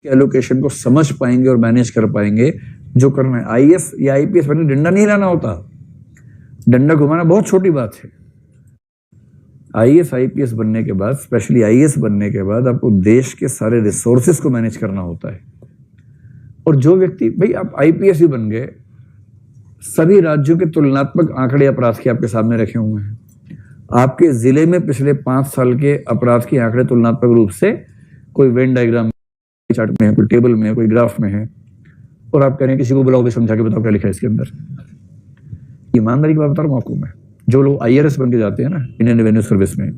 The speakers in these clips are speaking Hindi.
एलोकेशन को समझ पाएंगे और मैनेज कर पाएंगे जो करना है। आईएएस या आईपीएस बनने डंडा नहीं लाना होता, डंडा घुमाना बहुत छोटी बात है। आईएएस आईपीएस बनने के बाद, स्पेशली आईएएस बनने के बाद आपको देश के सारे रिसोर्सेज को मैनेज करना होता है। और जो व्यक्ति, भाई आप आईपीएस ही बन गए, सभी राज्यों के तुलनात्मक आंकड़े अपराध के आपके सामने रखे हुए हैं। आपके जिले में पिछले 5 साल के अपराध के आंकड़े तुलनात्मक रूप से कोई वेन डायग्राम चार्ट में है, कोई टेबल में है, कोई ग्राफ में है, और आप कह रहे हैं किसी को बुलाओ समझा के बताओ क्या लिखा है इसके अंदर। ईमानदारी की बात बता रहा हूं आपको मैं। जो लोग आईआरएस बन के जाते हैं ना इंडियन रेवेन्यू सर्विस में,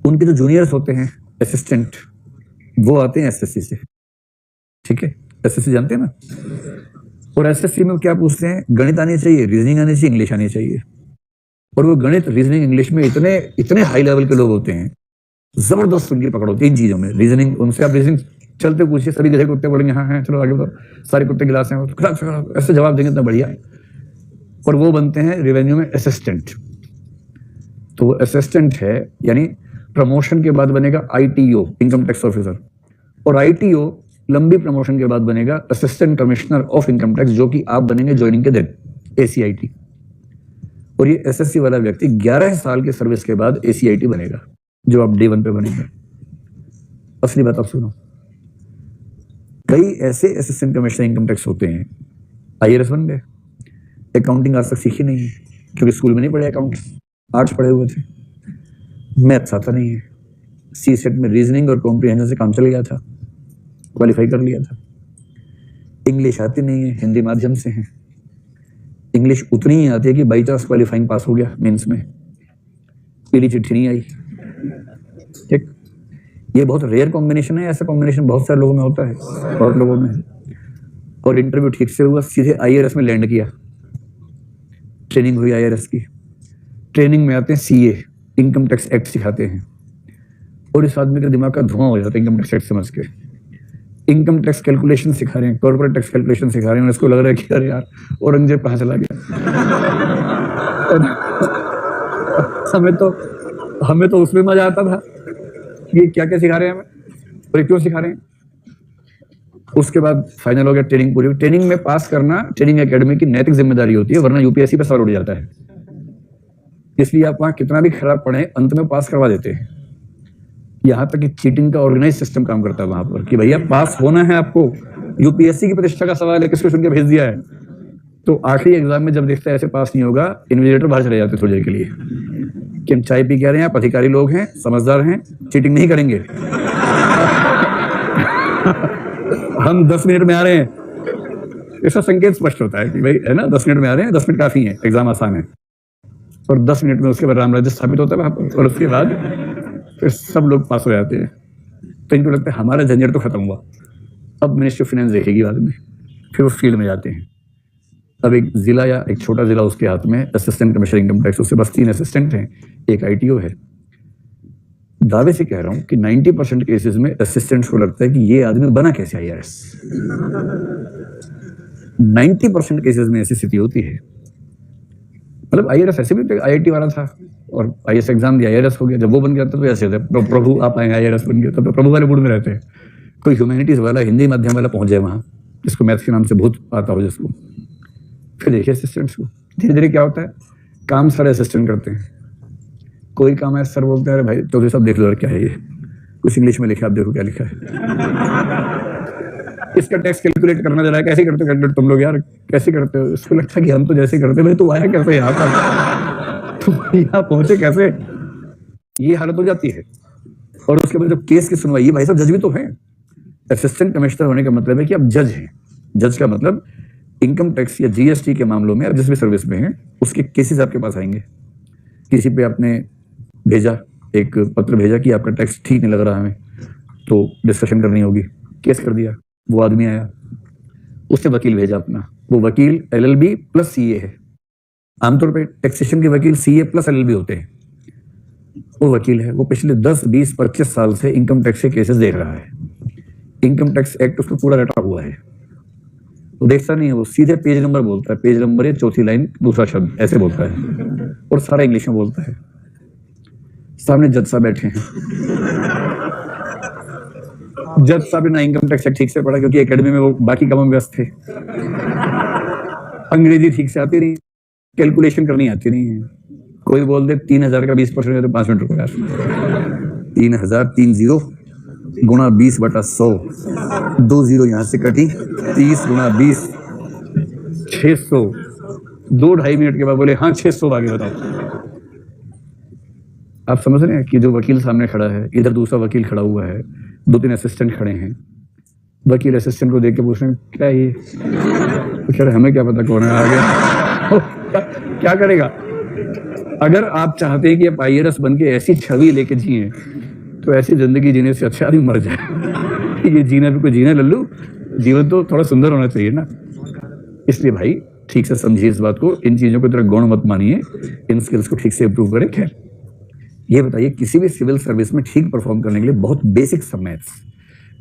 उनके जो जूनियर्स होते हैं असिस्टेंट, वो आते हैं एसएससी से, ठीक है, एसएससी जानते हैं ना। और एसएससी में क्या पूछते हैं, गणित आनी चाहिए, रीजनिंग आनी चाहिए, इंग्लिश आनी चाहिए। और वो गणित, रीजनिंग, इंग्लिश में इतने हाई लेवल के लोग होते हैं, जबरदस्त उनकी पकड़ होती है इन चीजों में। रीजनिंग, उनसे आप रीजनिंग चलते पूछिए, सभी गधे कुत्ते बोलेंगे हाँ हाँ चलो आगे बताओ, सारे कुत्ते गिलास हैं, ऐसे जवाब देंगे इतना बढ़िया। और वो बनते हैं रेवेन्यू में असिस्टेंट। तो वो असिस्टेंट है, यानी प्रमोशन के बाद बनेगा आईटीओ, इनकम टैक्स ऑफिसर, और आईटीओ लंबी प्रमोशन के बाद बनेगा assistant commissioner of income tax, जो कि आप बनेंगे ज्वाइनिंग के दिन, एसीआईटी। और ये एसएससी वाला व्यक्ति 11 साल के सर्विस के बाद एसीआईटी बनेगा, जो आप डे 1 पे बनेंगे। असली बात आप सुनो, कई ऐसे असिस्टेंट कमिश्नर इनकम टैक्स होते हैं, आईआरएस बन गए, अकाउंटिंग आज तक सीखी नहीं है क्योंकि स्कूल में नहीं पढ़े, अकाउंट आर्ट्स पढ़े हुए थे, मैथ्स आता नहीं है, सी सेट में रीजनिंग और कॉम्प्रिहेंशन से काम चल गया था, क्वालिफाई कर लिया था। इंग्लिश आती नहीं है, हिंदी माध्यम से है, इंग्लिश उतनी ही आती है कि बाई चांस क्वालिफाइंग पास हो गया मेंस में, पीली चिट्ठी नहीं आई, ठीक। ये बहुत रेयर कॉम्बिनेशन है, ऐसा कॉम्बिनेशन बहुत सारे लोगों में होता है, बहुत लोगों में। और इंटरव्यू ठीक से हुआ, सीधे आईआरएस में लैंड किया, ट्रेनिंग हुई आईआरएस की, ट्रेनिंग में आते हैं सीए, इनकम टैक्स एक्ट सिखाते हैं, और इस आदमी का दिमाग का धुआं हो जाता है इनकम टैक्स एक्ट समझ के। इनकम टैक्स कैलकुलेशन सिखा रहे हैं, कॉर्पोरेट टैक्स कैलकुलेशन सिखा रहे हैं, उसको लग रहा है कि अरे यार औरंगजेब कहाँ चला गया। हमें तो उसमें मजा आता था, ये क्या क्या सिखा रहे हैं हमें और क्यों सिखा रहे हैं। उसके बाद फाइनल हो गया, ट्रेनिंग पूरी। ट्रेनिंग में पास करना ट्रेनिंग एकेडमी की नैतिक जिम्मेदारी होती है, वरना यूपीएससी पे सवाल उठ जाता है। इसलिए आप वहां कितना भी खराब पढ़े, अंत में पास करवा देते हैं। यहां तक कि चीटिंग का ऑर्गेनाइज सिस्टम काम करता है वहां पर कि भैया पास होना है आपको, यूपीएससी की प्रतिष्ठा का सवाल है, किसको सुन के भेज दिया है। तो आखिरी एग्जाम में जब देखता है ऐसे पास नहीं होगा, इन्विजिलेटर बाहर चले जाते थोड़ी देर के लिए कि हम चाय पी कह रहे हैं, आप अधिकारी लोग हैं, समझदार हैं, चीटिंग नहीं करेंगे। हम 10 मिनट में आ रहे हैं, इसका संकेत स्पष्ट होता है कि भाई है ना 10 मिनट में आ रहे हैं, 10 मिनट काफी है, एग्जाम आसान है। और 10 मिनट में उसके बाद राम राज्य स्थापित होता है वहां पर, और उसके बाद फिर सब लोग पास हो जाते हैं। तो इनको लगता है हमारा झंझट तो खत्म हुआ, अब मिनिस्ट्री ऑफ फाइनेंस देखेगी बाद में। फिर वो फील्ड में जाते हैं। अब एक जिला या एक छोटा जिला उसके हाथ में असिस्टेंट कमिश्नर इनकम टैक्स, उससे बस 3 असिस्टेंट हैं, एक आईटीओ है। दावे से कह रहा हूं कि 90% केसेस में असिस्टेंट्स को लगता है कि ये आदमी बना कैसे आईआरएस। 90% केसेस में ऐसी स्थिति होती है। मतलब आईआरएस ऐसे भी आईआईटी वाला था और आईएएस एग्जाम दिया, आईआरएस हो गया। जब वो बन गया तो ऐसे होता है, प्रभु आप आए आईआरएस बन गया, तो प्रभु वाले मूड में रहते हैं। कोई ह्यूमैनिटीज वाला, हिंदी माध्यम वाला पहुंच जाए वहां, जिसको मैथ्स के नाम से भूत आता हो जिसको, फिर देखिए असिस्टेंट्स को धीरे धीरे क्या होता है, काम सारे असिस्टेंट करते हैं। कोई काम है, सर बोलते हैं अरे भाई चौधरी साहब देख लो क्या है ये, कुछ इंग्लिश में लिखा, आप देखो क्या लिखा है। इसका टैक्स कैलकुलेट करना जरा, कैसे करते हो तुम लोग यार, कैसे करते हो। इसको लगता है कि हम तो जैसे करते, भाई तू आया कैसे यहाँ पर, तुम यहाँ पहुंचे कैसे, ये हालत हो जाती है। और उसके बाद जब केस की सुनवाई, ये भाई साहब जज भी तो है। असिस्टेंट कमिश्नर होने का मतलब है कि आप जज हैं। जज का मतलब इनकम टैक्स या जीएसटी के मामलों में आप जिस भी सर्विस में हैं, उसके केसेस आपके पास आएंगे। किसी पे आपने भेजा, एक पत्र भेजा कि आपका टैक्स ठीक नहीं लग रहा हमें, तो डिस्कशन करनी होगी, केस कर दिया। वो आदमी आया, उससे वकील भेजा अपना, वो वकील एलएलबी प्लस सीए है। आमतौर पे टैक्सेशन के वकील सीए प्लस एलएलबी होते हैं। वो वकील है, वो पिछले 10, 20, 25 साल से इनकम टैक्स के केसेस देख रहा है। इनकम टैक्स एक्ट उसको पूरा रटा हुआ है, वो देखता नहीं है, वो सीधे पेज नंबर बोलता है, पेज नंबर है, चौथी लाइन दूसरा शब्द, ऐसे बोलता है, और सारा इंग्लिश में बोलता है। सामने जज साहब बैठे हैं, जज साहब ने ना इनकम टैक्स ठीक से पढ़ा क्योंकि एकेडमी में वो बाकी कामों में व्यस्त थे। अंग्रेजी ठीक से आती नहीं, कैलकुलेशन करनी आती नहीं है। कोई बोल दे 3000 का 20% है तो 5 मिनट रुको यार। 3030 गुणा 20/100, 2 जीरो यहां से कटी, 30 गुणा 20 600। 2-2.5 मिनट के बाद बोले हाँ 600, आगे बताओ। आप समझ रहे हैं कि जो वकील सामने खड़ा है, इधर दूसरा वकील खड़ा हुआ है, 2-3 असिस्टेंट खड़े हैं। वकील असिस्टेंट को देख के पूछ रहे हैं क्या ये, तो कह रहे हमें क्या पता कौन है आगे। क्या करेगा? अगर आप चाहते हैं कि आप IAS बन के ऐसी छवि लेके जिए तो ऐसी जिंदगी जीने से अच्छा आदमी मर जाए। ये जीना भी कोई जीना लल्लू, जीवन तो थोड़ा सुंदर होना चाहिए ना। इसलिए भाई ठीक से समझिए इस बात को, इन चीजों को तरह गौण मत मानिए, इन स्किल्स को ठीक से इंप्रूव करें। खैर ये बताइए, किसी भी सिविल सर्विस में ठीक परफॉर्म करने के लिए बहुत बेसिक सब मैथ्स,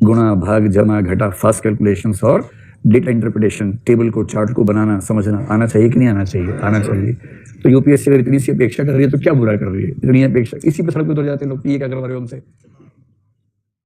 गुणा भाग जमा घटा, फास्ट कैलकुलेशंस और डेटा इंटरप्रिटेशन, टेबल को चार्ट को बनाना समझना आना चाहिए कि नहीं आना चाहिए? आना चाहिए। तो यूपीएससी अगर इतनी सी अपेक्षा कर रही है तो क्या बुरा कर रही है? इतनी अपेक्षा, इसी पे सड़क पे उतर जाते हैं लोग, ये क्या करवा रहे हो हमसे।